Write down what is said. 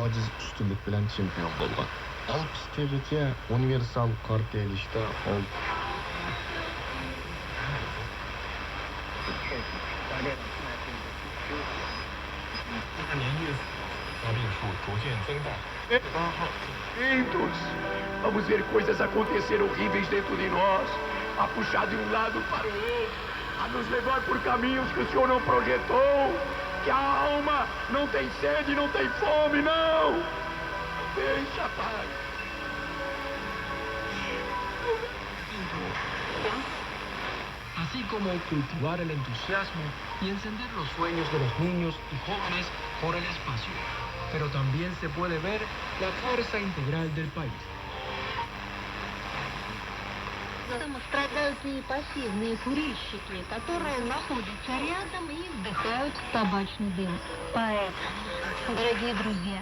ojiz ustunlik bilan chempion bo'lgan. Alpsgacha universal kortga idishda 800. Vamos ver coisas acontecer horríveis dentro de nós, a puxar de um lado para o outro, a nos levar por caminhos que o Senhor não projetou, que a alma não tem sede, não tem fome, não. Deixa, Pai. Así como cultivar el entusiasmo y encender los sueños de los niños y jóvenes por el espacio, pero también se puede ver la fuerza integral del país. Там страдают и пассивные курильщики, которые находятся рядом и вдыхают табачный дым. Поэтому, дорогие друзья,